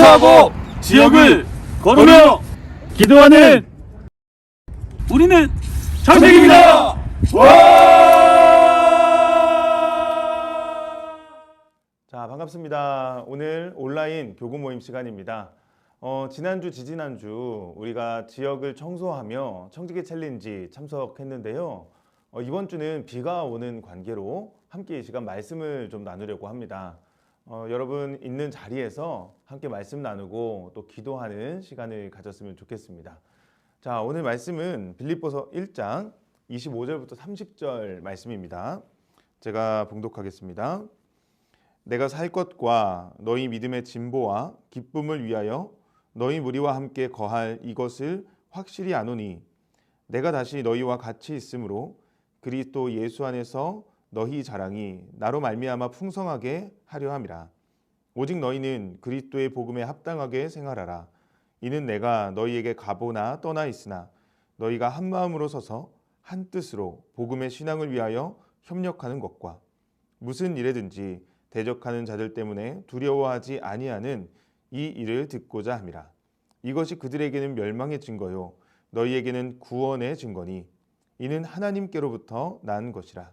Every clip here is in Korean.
청소하고 지역을 걸으며 기도하는 우리는 창택입니다. 자, 반갑습니다. 오늘 온라인 교구 모임 시간입니다. 지난주, 지지난주 우리가 지역을 청소하며 청지기 챌린지 참석했는데요. 이번 주는 비가 오는 관계로 함께 이 시간 말씀을 좀 나누려고 합니다. 여러분 있는 자리에서 함께 말씀 나누고 또 기도하는 시간을 가졌으면 좋겠습니다. 자, 오늘 말씀은 빌립보서 1장 25절부터 30절 말씀입니다. 제가 봉독하겠습니다. 내가 살 것과 너희 믿음의 진보와 기쁨을 위하여 너희 무리와 함께 거할 이것을 확실히 아노니 내가 다시 너희와 같이 있으므로 그리스도 예수 안에서 너희 자랑이 나로 말미암아 풍성하게 하려 함이라. 오직 너희는 그리스도의 복음에 합당하게 생활하라. 이는 내가 너희에게 가보나 떠나 있으나 너희가 한 마음으로 서서 한 뜻으로 복음의 신앙을 위하여 협력하는 것과 무슨 일에든지 대적하는 자들 때문에 두려워하지 아니하는 이 일을 듣고자 함이라. 이것이 그들에게는 멸망의 증거요 너희에게는 구원의 증거니 이는 하나님께로부터 난 것이라.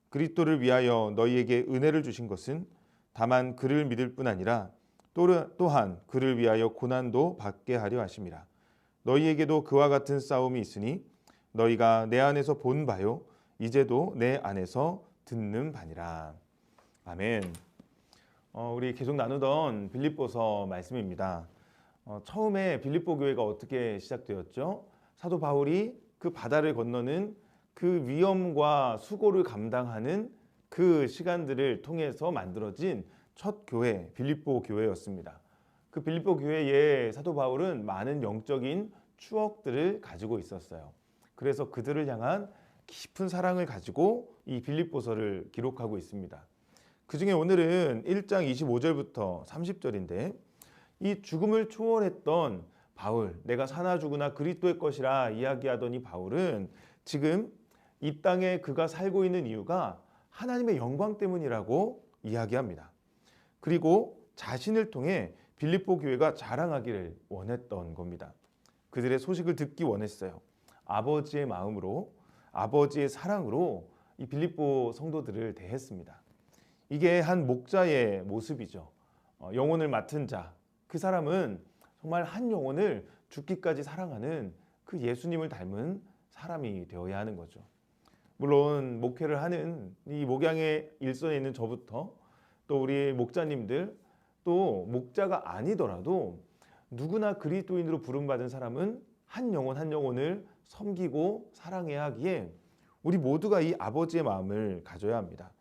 그리스도를 위하여 너희에게 은혜를 주신 것은 다만 그를 믿을 뿐 아니라 또한 그를 위하여 고난도 받게 하려 하심이라. 너희에게도 그와 같은 싸움이 있으니 너희가 내 안에서 본 바요 이제도 내 안에서 듣는 바니라. 아멘. 우리 계속 나누던 빌립보서 말씀입니다. 처음에 빌립보 교회가 어떻게 시작되었죠? 사도 바울이 그 바다를 건너는 그 위험과 수고를 감당하는 그 시간들을 통해서 만들어진 첫 교회, 빌립보 교회였습니다. 그 빌립보 교회에 사도 바울은 많은 영적인 추억들을 가지고 있었어요. 그래서 그들을 향한 깊은 사랑을 가지고 이 빌립보서를 기록하고 있습니다. 그 중에 오늘은 1장 25절부터 30절인데 이 죽음을 초월했던 바울, 내가 사나 죽으나 그리스도의 것이라 이야기하던 이 바울은 지금 이 땅에 그가 살고 있는 이유가 하나님의 영광 때문이라고 이야기합니다. 그리고 자신을 통해 빌립보 교회가 자랑하기를 원했던 겁니다. 그들의 소식을 듣기 원했어요. 아버지의 마음으로, 아버지의 사랑으로 이 빌립보 성도들을 대했습니다. 이게 한 목자의 모습이죠. 영혼을 맡은 자, 그 사람은 정말 한 영혼을 죽기까지 사랑하는 그 예수님을 닮은 사람이 되어야 하는 거죠. 물론 목회를 하는 이 목양의 일선에 있는 저부터 또 우리 목자님들 또 목자가 아니더라도 누구나 그리스도인으로 부름받은 사람은 한 영혼 한 영혼을 섬기고 사랑해야 하기에 우리 모두가 이 아버지의 마음을 가져야 합니다.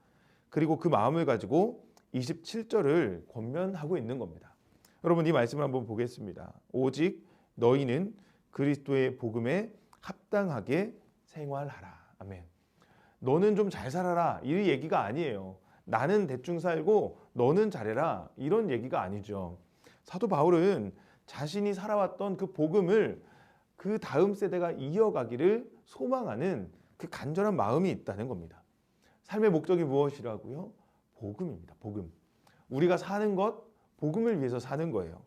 그리고 그 마음을 가지고 27절을 권면하고 있는 겁니다. 여러분 이 말씀을 한번 보겠습니다. 오직 너희는 그리스도의 복음에 합당하게 생활하라. 아멘. 너는 좀 잘 살아라 이 얘기가 아니에요. 나는 대충 살고 너는 잘해라 이런 얘기가 아니죠. 사도 바울은 자신이 살아왔던 그 복음을 그 다음 세대가 이어가기를 소망하는 그 간절한 마음이 있다는 겁니다. 삶의 목적이 무엇이라고요? 복음입니다. 복음. 우리가 사는 것 복음을 위해서 사는 거예요.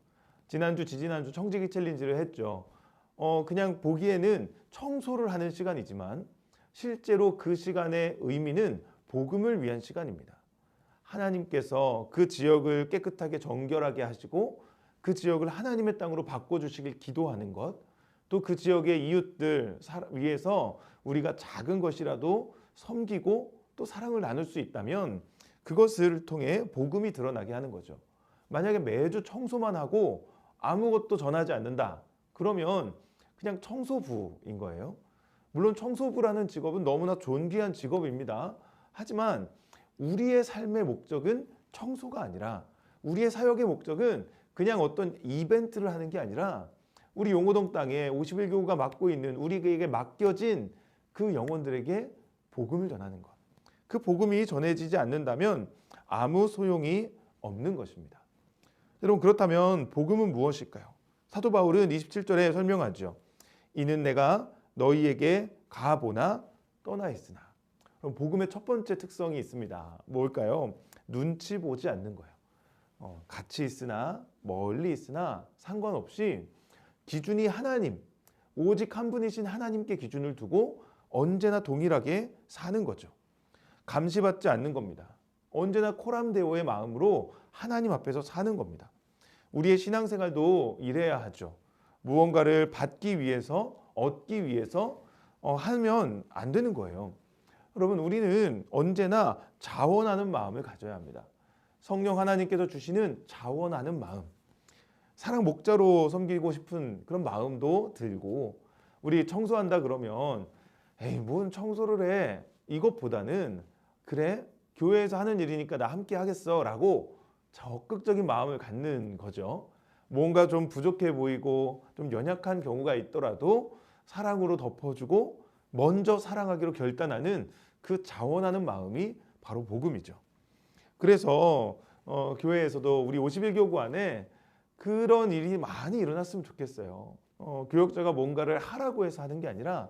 지난주, 지지난주 청지기 챌린지를 했죠. 그냥 보기에는 청소를 하는 시간이지만 실제로 그 시간의 의미는 복음을 위한 시간입니다. 하나님께서 그 지역을 깨끗하게 정결하게 하시고 그 지역을 하나님의 땅으로 바꿔주시길 기도하는 것, 또 그 지역의 이웃들 위해서 우리가 작은 것이라도 섬기고 또 사랑을 나눌 수 있다면 그것을 통해 복음이 드러나게 하는 거죠. 만약에 매주 청소만 하고 아무것도 전하지 않는다. 그러면 그냥 청소부인 거예요. 물론 청소부라는 직업은 너무나 존귀한 직업입니다. 하지만 우리의 삶의 목적은 청소가 아니라 우리의 사역의 목적은 그냥 어떤 이벤트를 하는 게 아니라 우리 용호동 땅에 51교구가 맡고 있는 우리에게 맡겨진 그 영혼들에게 복음을 전하는 것. 그 복음이 전해지지 않는다면 아무 소용이 없는 것입니다. 여러분 그렇다면 복음은 무엇일까요? 사도 바울은 27절에 설명하죠. 이는 내가 너희에게 가보나 떠나 있으나. 그럼 복음의 첫 번째 특성이 있습니다. 뭘까요? 눈치 보지 않는 거예요. 같이 있으나 멀리 있으나 상관없이 기준이 하나님, 오직 한 분이신 하나님께 기준을 두고 언제나 동일하게 사는 거죠. 감시받지 않는 겁니다. 언제나 코람데오의 마음으로 하나님 앞에서 사는 겁니다. 우리의 신앙생활도 이래야 하죠. 무언가를 받기 위해서, 얻기 위해서 하면 안 되는 거예요. 여러분, 우리는 언제나 자원하는 마음을 가져야 합니다. 성령 하나님께서 주시는 자원하는 마음, 사랑 목자로 섬기고 싶은 그런 마음도 들고, 우리 청소한다 그러면 에이, 뭔 청소를 해, 이것보다는 그래, 교회에서 하는 일이니까 나 함께 하겠어 라고 적극적인 마음을 갖는 거죠. 뭔가 좀 부족해 보이고 좀 연약한 경우가 있더라도 사랑으로 덮어주고 먼저 사랑하기로 결단하는 그 자원하는 마음이 바로 복음이죠. 그래서 교회에서도 우리 51교구 안에 그런 일이 많이 일어났으면 좋겠어요. 교역자가 뭔가를 하라고 해서 하는 게 아니라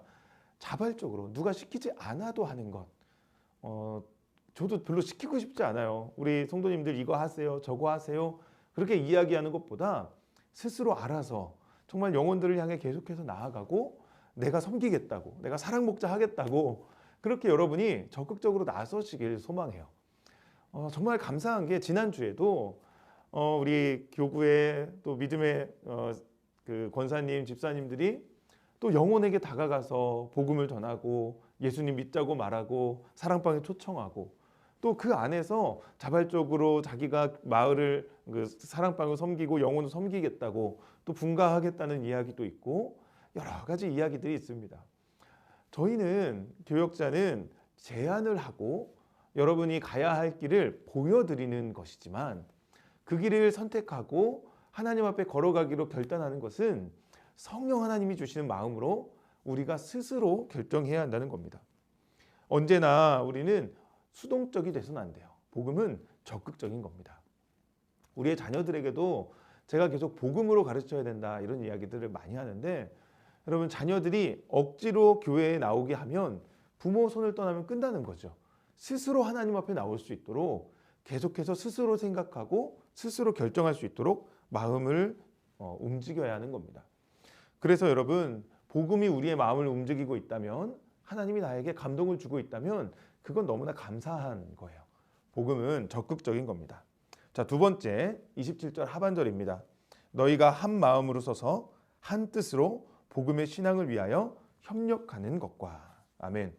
자발적으로 누가 시키지 않아도 하는 것. 저도 별로 시키고 싶지 않아요. 우리 성도님들 이거 하세요, 저거 하세요, 그렇게 이야기하는 것보다 스스로 알아서 정말 영혼들을 향해 계속해서 나아가고 내가 섬기겠다고, 내가 사랑 목자 하겠다고 그렇게 여러분이 적극적으로 나서시길 소망해요. 정말 감사한 게 지난주에도 우리 교구의 또 믿음의 그 권사님, 집사님들이 또 영혼에게 다가가서 복음을 전하고 예수님 믿자고 말하고 사랑방에 초청하고 또 그 안에서 자발적으로 자기가 마을을 그 사랑방을 섬기고 영혼을 섬기겠다고 또 분가하겠다는 이야기도 있고 여러 가지 이야기들이 있습니다. 저희는 교역자는 제안을 하고 여러분이 가야 할 길을 보여드리는 것이지만 그 길을 선택하고 하나님 앞에 걸어가기로 결단하는 것은 성령 하나님이 주시는 마음으로 우리가 스스로 결정해야 한다는 겁니다. 언제나 우리는 수동적이 돼서는 안 돼요. 복음은 적극적인 겁니다. 우리의 자녀들에게도 제가 계속 복음으로 가르쳐야 된다 이런 이야기들을 많이 하는데, 여러분, 자녀들이 억지로 교회에 나오게 하면 부모 손을 떠나면 끝나는 거죠. 스스로 하나님 앞에 나올 수 있도록 계속해서 스스로 생각하고 스스로 결정할 수 있도록 마음을 움직여야 하는 겁니다. 그래서 여러분, 복음이 우리의 마음을 움직이고 있다면, 하나님이 나에게 감동을 주고 있다면 그건 너무나 감사한 거예요. 복음은 적극적인 겁니다. 자, 두 번째 27절 하반절입니다. 너희가 한 마음으로 서서 한 뜻으로 복음의 신앙을 위하여 협력하는 것과. 아멘.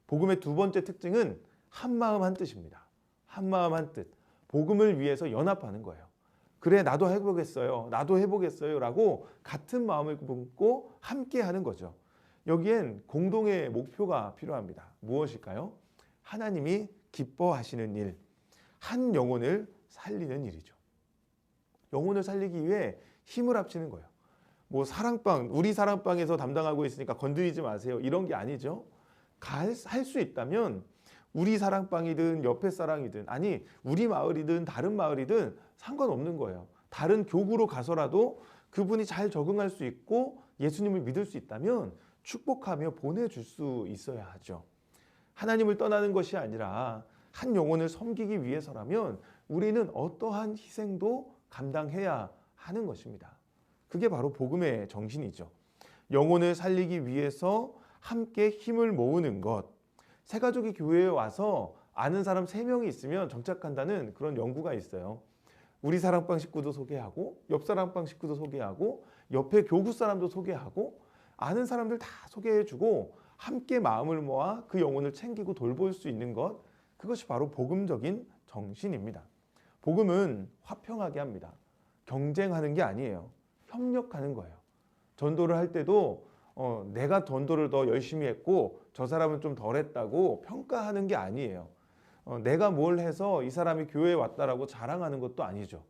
복음의 두 번째 특징은 한 마음 한 뜻입니다. 한 마음 한 뜻. 복음을 위해서 연합하는 거예요. 그래, 나도 해보겠어요, 나도 해보겠어요 라고 같은 마음을 품고 함께 하는 거죠. 여기엔 공동의 목표가 필요합니다. 무엇일까요? 하나님이 기뻐하시는 일, 한 영혼을 살리는 일이죠. 영혼을 살리기 위해 힘을 합치는 거예요. 뭐 사랑방, 우리 사랑방에서 담당하고 있으니까 건드리지 마세요, 이런 게 아니죠. 할 수 있다면 우리 사랑방이든 옆에 사랑이든, 아니 우리 마을이든 다른 마을이든 상관없는 거예요. 다른 교구로 가서라도 그분이 잘 적응할 수 있고 예수님을 믿을 수 있다면 축복하며 보내줄 수 있어야 하죠. 하나님을 떠나는 것이 아니라 한 영혼을 섬기기 위해서라면 우리는 어떠한 희생도 감당해야 하는 것입니다. 그게 바로 복음의 정신이죠. 영혼을 살리기 위해서 함께 힘을 모으는 것. 새가족이 교회에 와서 아는 사람 3명이 있으면 정착한다는 그런 연구가 있어요. 우리 사랑방 식구도 소개하고 옆 사랑방 식구도 소개하고 옆에 교구 사람도 소개하고 아는 사람들 다 소개해주고 함께 마음을 모아 그 영혼을 챙기고 돌볼 수 있는 것, 그것이 바로 복음적인 정신입니다. 복음은 화평하게 합니다. 경쟁하는 게 아니에요. 협력하는 거예요. 전도를 할 때도 내가 전도를 더 열심히 했고 저 사람은 좀 덜 했다고 평가하는 게 아니에요. 내가 뭘 해서 이 사람이 교회에 왔다라고 자랑하는 것도 아니죠.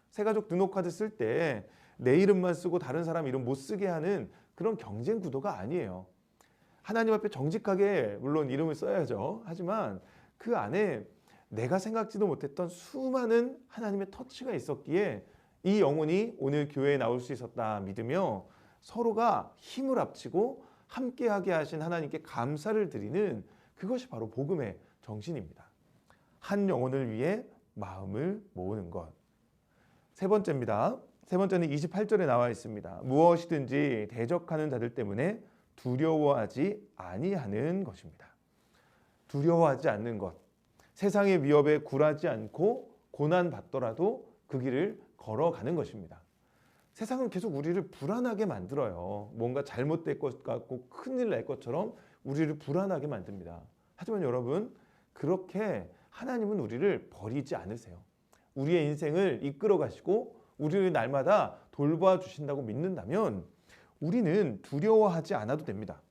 새가족 등록카드 쓸 때 내 이름만 쓰고 다른 사람 이름 못 쓰게 하는 그런 경쟁 구도가 아니에요. 하나님 앞에 정직하게 물론 이름을 써야죠. 하지만 그 안에 내가 생각지도 못했던 수많은 하나님의 터치가 있었기에 이 영혼이 오늘 교회에 나올 수 있었다 믿으며 서로가 힘을 합치고 함께하게 하신 하나님께 감사를 드리는, 그것이 바로 복음의 정신입니다. 한 영혼을 위해 마음을 모으는 것. 세 번째입니다. 세 번째는 28절에 나와 있습니다. 무엇이든지 대적하는 자들 때문에 두려워하지 아니하는 것입니다. 두려워하지 않는 것. 세상의 위협에 굴하지 않고 고난 받더라도 그 길을 걸어가는 것입니다. 세상은 계속 우리를 불안하게 만들어요. 뭔가 잘못될 것 같고 큰일 날 것처럼 우리를 불안하게 만듭니다. 하지만 여러분, 그렇게 하나님은 우리를 버리지 않으세요. 우리의 인생을 이끌어 가시고 우리를 날마다 돌봐 주신다고 믿는다면 우리는 두려워하지 않아도 됩니다.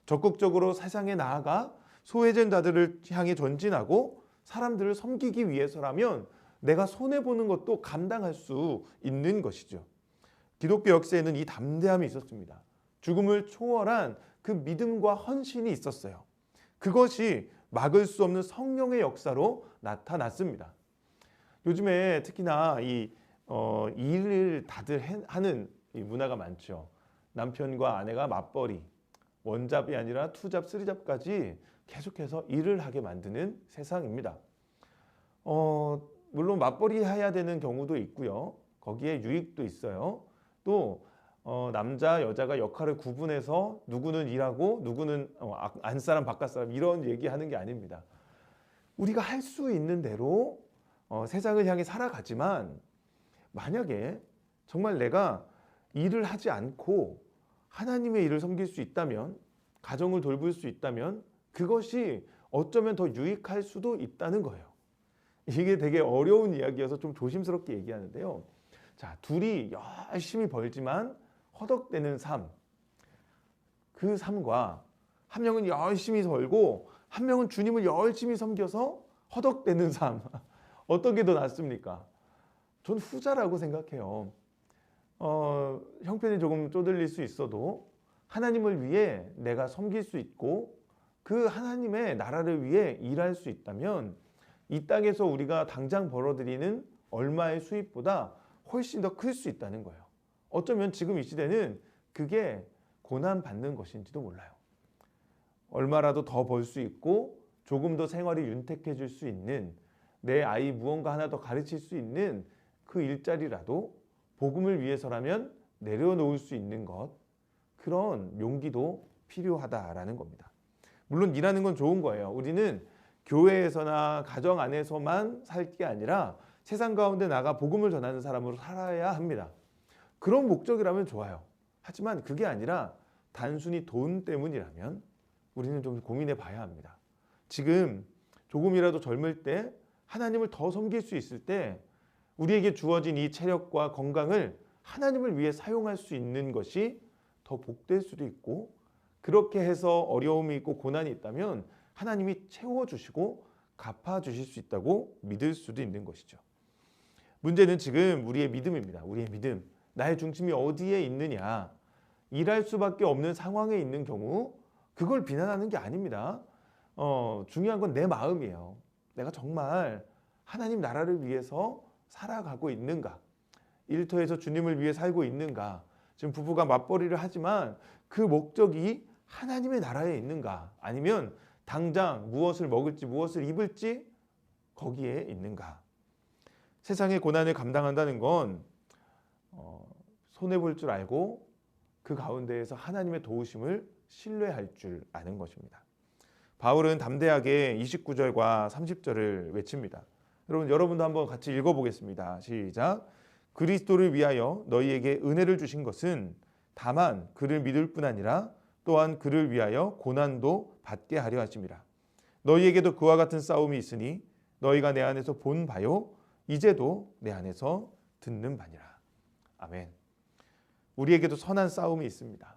적극적으로 세상에 나아가 소외된 자들을 향해 전진하고 사람들을 섬기기 위해서라면 내가 손해보는 것도 감당할 수 있는 것이죠. 기독교 역사에는 이 담대함이 있었습니다. 죽음을 초월한 그 믿음과 헌신이 있었어요. 그것이 막을 수 없는 성령의 역사로 나타났습니다. 요즘에 특히나 일을 다들 하는 이 문화가 많죠. 남편과 아내가 맞벌이, 원잡이 아니라 투잡, 쓰리잡까지 계속해서 일을 하게 만드는 세상입니다. 물론 맞벌이 해야 되는 경우도 있고요. 거기에 유익도 있어요. 또 남자, 여자가 역할을 구분해서 누구는 일하고 누구는 안사람, 바깥사람 이런 얘기하는 게 아닙니다. 우리가 할 수 있는 대로 세상을 향해 살아가지만 만약에 정말 내가 일을 하지 않고 하나님의 일을 섬길 수 있다면, 가정을 돌볼 수 있다면 그것이 어쩌면 더 유익할 수도 있다는 거예요. 이게 되게 어려운 이야기여서 좀 조심스럽게 얘기하는데요. 자, 둘이 열심히 벌지만 허덕대는 삶, 그 삶과 한 명은 열심히 벌고 한 명은 주님을 열심히 섬겨서 허덕대는 삶, 어떤 게 더 낫습니까? 전 후자라고 생각해요. 형편이 조금 쪼들릴 수 있어도 하나님을 위해 내가 섬길 수 있고 그 하나님의 나라를 위해 일할 수 있다면 이 땅에서 우리가 당장 벌어들이는 얼마의 수입보다 훨씬 더 클 수 있다는 거예요. 어쩌면 지금 이 시대는 그게 고난받는 것인지도 몰라요. 얼마라도 더 벌 수 있고 조금 더 생활이 윤택해질 수 있는, 내 아이 무언가 하나 더 가르칠 수 있는 그 일자리라도 복음을 위해서라면 내려놓을 수 있는 것, 그런 용기도 필요하다라는 겁니다. 물론 일하는 건 좋은 거예요. 우리는 교회에서나 가정 안에서만 살 게 아니라 세상 가운데 나가 복음을 전하는 사람으로 살아야 합니다. 그런 목적이라면 좋아요. 하지만 그게 아니라 단순히 돈 때문이라면 우리는 좀 고민해 봐야 합니다. 지금 조금이라도 젊을 때 하나님을 더 섬길 수 있을 때 우리에게 주어진 이 체력과 건강을 하나님을 위해 사용할 수 있는 것이 더 복될 수도 있고, 그렇게 해서 어려움이 있고 고난이 있다면 하나님이 채워주시고 갚아주실 수 있다고 믿을 수도 있는 것이죠. 문제는 지금 우리의 믿음입니다. 우리의 믿음. 나의 중심이 어디에 있느냐. 일할 수밖에 없는 상황에 있는 경우 그걸 비난하는 게 아닙니다. 중요한 건 내 마음이에요. 내가 정말 하나님 나라를 위해서 살아가고 있는가? 일터에서 주님을 위해 살고 있는가? 지금 부부가 맞벌이를 하지만 그 목적이 하나님의 나라에 있는가? 아니면 당장 무엇을 먹을지 무엇을 입을지 거기에 있는가? 세상의 고난을 감당한다는 건 손해볼 줄 알고 그 가운데에서 하나님의 도우심을 신뢰할 줄 아는 것입니다. 바울은 담대하게 29절과 30절을 외칩니다. 여러분도 한번 같이 읽어보겠습니다. 시작. 그리스도를 위하여 너희에게 은혜를 주신 것은 다만 그를 믿을 뿐 아니라 또한 그를 위하여 고난도 받게 하려 하심이라. 너희에게도 그와 같은 싸움이 있으니 너희가 내 안에서 본 바요 이제도 내 안에서 듣는 바니라. 아멘. 우리에게도 선한 싸움이 있습니다.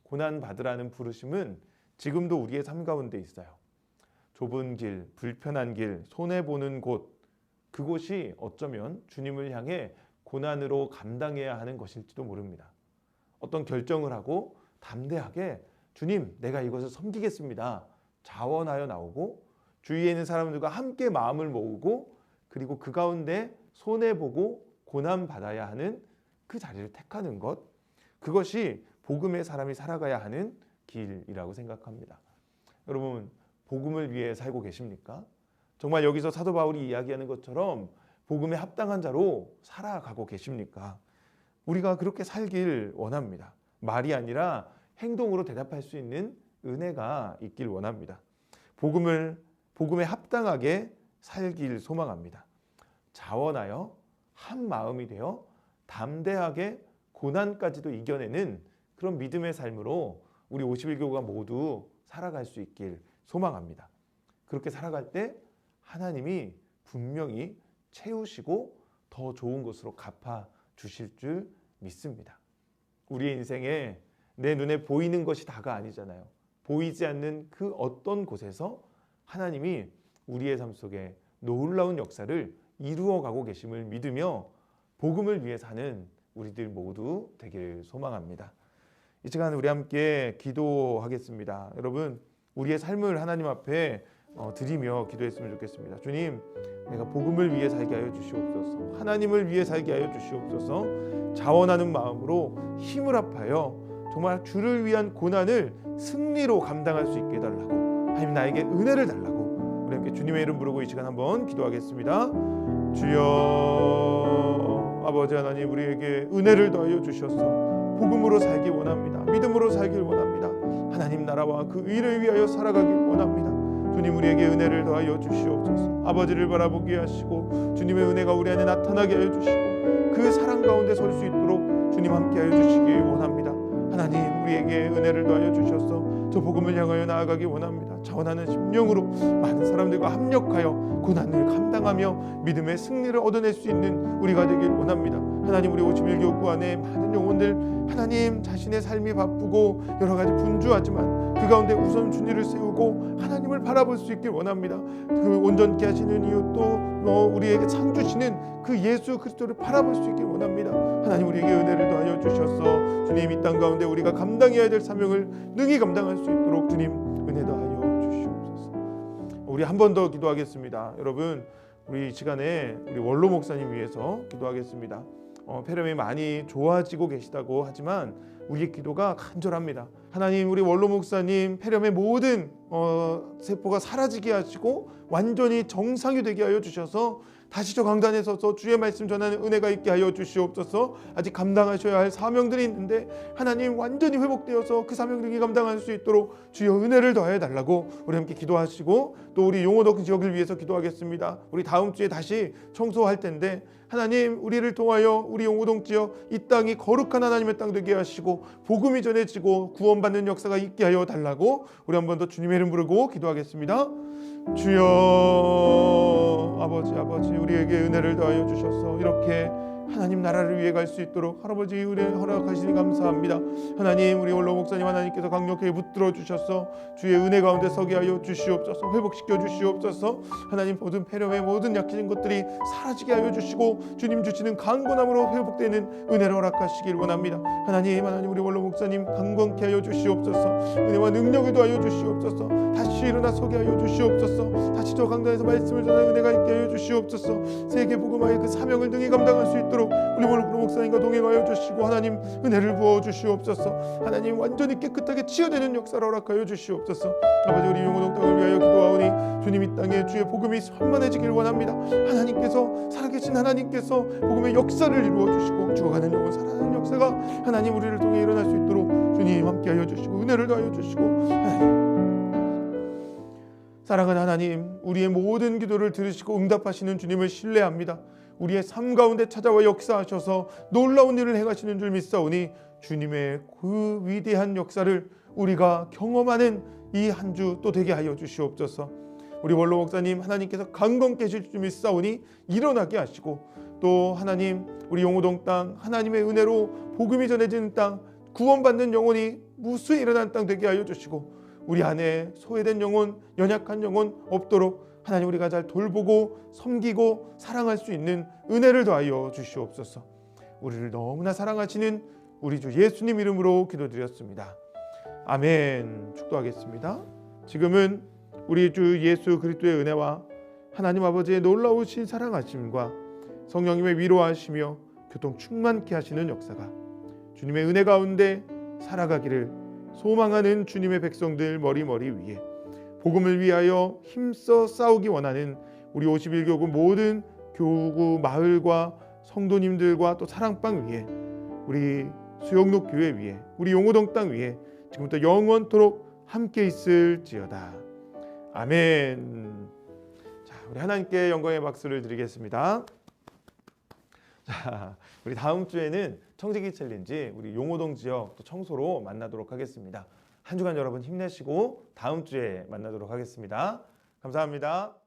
고난 받으라는 부르심은 지금도 우리의 삶 가운데 있어요. 좁은 길, 불편한 길, 손해보는 곳, 그곳이 어쩌면 주님을 향해 고난으로 감당해야 하는 것일지도 모릅니다. 어떤 결정을 하고 담대하게 주님, 내가 이것을 섬기겠습니다. 자원하여 나오고 주위에 있는 사람들과 함께 마음을 모으고 그리고 그 가운데 손해보고 고난받아야 하는 그 자리를 택하는 것, 그것이 복음의 사람이 살아가야 하는 길이라고 생각합니다. 여러분, 복음을 위해 살고 계십니까? 정말 여기서 사도 바울이 이야기하는 것처럼 복음에 합당한 자로 살아가고 계십니까? 우리가 그렇게 살길 원합니다. 말이 아니라 행동으로 대답할 수 있는 은혜가 있길 원합니다. 복음에 합당하게 살길 소망합니다. 자원하여 한 마음이 되어 담대하게 고난까지도 이겨내는 그런 믿음의 삶으로 우리 51교구가 모두 살아갈 수 있길 소망합니다. 그렇게 살아갈 때 하나님이 분명히 채우시고 더 좋은 것으로 갚아 주실 줄 믿습니다. 우리의 인생에 내 눈에 보이는 것이 다가 아니잖아요. 보이지 않는 그 어떤 곳에서 하나님이 우리의 삶 속에 놀라운 역사를 이루어가고 계심을 믿으며 복음을 위해 사는 우리들 모두 되기를 소망합니다. 이 시간 우리 함께 기도하겠습니다. 여러분, 우리의 삶을 하나님 앞에 드리며 기도했으면 좋겠습니다. 주님, 내가 복음을 위해 살게 하여 주시옵소서. 하나님을 위해 살게 하여 주시옵소서. 자원하는 마음으로 힘을 합하여 정말 주를 위한 고난을 승리로 감당할 수 있게 해달라고, 하나님 나에게 은혜를 달라고 우리 함께 주님의 이름 부르고 이 시간 한번 기도하겠습니다. 주여, 아버지 하나님, 우리에게 은혜를 더하여 주셔서 복음으로 살기 원합니다. 믿음으로 살길 원합니다. 하나님 나라와 그 의를 위하여 살아가길 원합니다. 주님, 우리에게 은혜를 더하여 주시옵소서. 아버지를 바라보게 하시고 주님의 은혜가 우리 안에 나타나게 하여 주시고 그 사랑 가운데 설 수 있도록 주님 함께 하여 주시기 원합니다. 하나님, 우리에게 은혜를 더하여 주셔서 저 복음을 향하여 나아가기 원합니다. 자원하는 심령으로 많은 사람들과 합력하여 고난을 감당하며 믿음의 승리를 얻어낼 수 있는 우리가 되길 원합니다. 하나님, 우리 51교구 안에 많은 영혼들, 하나님 자신의 삶이 바쁘고 여러 가지 분주하지만 그 가운데 우선 주님을 세우고 하나님을 바라볼 수 있길 원합니다. 그 온전케 하시는 이유, 또 우리에게 상 주시는 그 예수 그리스도를 바라볼 수 있길 원합니다. 하나님, 우리에게 은혜를 더하여 주셔서 주님 이 땅 가운데 우리가 감당해야 될 사명을 능히 감당할 수 있도록 주님 은혜 더하여 주시옵소서. 우리 한 번 더 기도하겠습니다. 여러분, 우리 이 시간에 우리 원로 목사님 위해서 기도하겠습니다. 폐렴이 많이 좋아지고 계시다고 하지만 우리의 기도가 간절합니다. 하나님, 우리 원로 목사님 폐렴의 모든 세포가 사라지게 하시고 완전히 정상이 되게 하여 주셔서 다시 저 강단에 서서 주의 말씀 전하는 은혜가 있게 하여 주시옵소서. 아직 감당하셔야 할 사명들이 있는데 하나님 완전히 회복되어서 그 사명들이 감당할 수 있도록 주여 은혜를 더해 달라고 우리 함께 기도하시고, 또 우리 용호동 지역을 위해서 기도하겠습니다. 우리 다음 주에 다시 청소할 텐데 하나님, 우리를 통하여 우리 용호동 지역 이 땅이 거룩한 하나님의 땅 되게 하시고 복음이 전해지고 구원받는 역사가 있게 하여 달라고 우리 한 번 더 주님의 이름 부르고 기도하겠습니다. 주여, 아버지 우리에게 은혜를 더하여 주셔서 이렇게 하나님 나라를 위해 갈 수 있도록 할아버지 우리 허락하시니 감사합니다. 하나님, 우리 원로 목사님 하나님께서 강력하게 붙들어 주셔서 주의 은혜 가운데 서게 하여 주시옵소서. 회복시켜 주시옵소서. 하나님, 모든 폐렴의 모든 약해진 것들이 사라지게 하여 주시고 주님 주시는 강건함으로 회복되는 은혜를 허락하시길 원합니다. 하나님 우리 원로 목사님 강건케 하여 주시옵소서. 은혜와 능력을 더하여 주시옵소서. 다시 일어나 서게 하여 주시옵소서. 다시 저 강단에서 말씀을 전하는 은혜가 있게 하여 주시옵소서. 세계 복음화의 그 사명을 능히 감당할 수 있도록 우리 원로 목사님과 동행하여 주시고 하나님 은혜를 부어 주시옵소서. 하나님, 완전히 깨끗하게 치유되는 역사를 허락하여 주시옵소서. 아버지, 우리 용호동 땅을 위하여 기도하오니 주님 이 땅에 주의 복음이 충만해지길 원합니다. 하나님께서, 살아계신 하나님께서 복음의 역사를 이루어 주시고 죽어가는 영혼 살아나는 역사가 하나님 우리를 통해 일어날 수 있도록 주님 함께하여 주시고 은혜를 더하여 주시고, 하나님 사랑하는 하나님, 우리의 모든 기도를 들으시고 응답하시는 주님을 신뢰합니다. 우리의 삶 가운데 찾아와 역사하셔서 놀라운 일을 행하시는 줄 믿사오니 주님의 그 위대한 역사를 우리가 경험하는 이 한 주 또 되게 하여 주시옵소서. 우리 원로 목사님 하나님께서 강건케 하실 줄 믿사오니 일어나게 하시고, 또 하나님 우리 용호동 땅 하나님의 은혜로 복음이 전해지는 땅, 구원받는 영혼이 무수히 일어난 땅 되게 하여 주시고, 우리 안에 소외된 영혼, 연약한 영혼 없도록 하나님 우리가 잘 돌보고 섬기고 사랑할 수 있는 은혜를 더하여 주시옵소서. 우리를 너무나 사랑하시는 우리 주 예수님 이름으로 기도드렸습니다. 아멘. 축도하겠습니다. 지금은 우리 주 예수 그리스도의 은혜와 하나님 아버지의 놀라우신 사랑하심과 성령님의 위로하시며 교통 충만케 하시는 역사가 주님의 은혜 가운데 살아가기를 소망하는 주님의 백성들 머리머리 위에 복음을 위하여 힘써 싸우기 원하는 우리 51교구 모든 교구 마을과 성도님들과 또 사랑방 위에, 우리 수영록 교회 위에, 우리 용호동 땅 위에 지금부터 영원토록 함께 있을지어다. 아멘. 자, 우리 하나님께 영광의 박수를 드리겠습니다. 자, 우리 다음 주에는 청지기 챌린지 우리 용호동 지역 또 청소로 만나도록 하겠습니다. 한 주간 여러분 힘내시고 다음 주에 만나도록 하겠습니다. 감사합니다.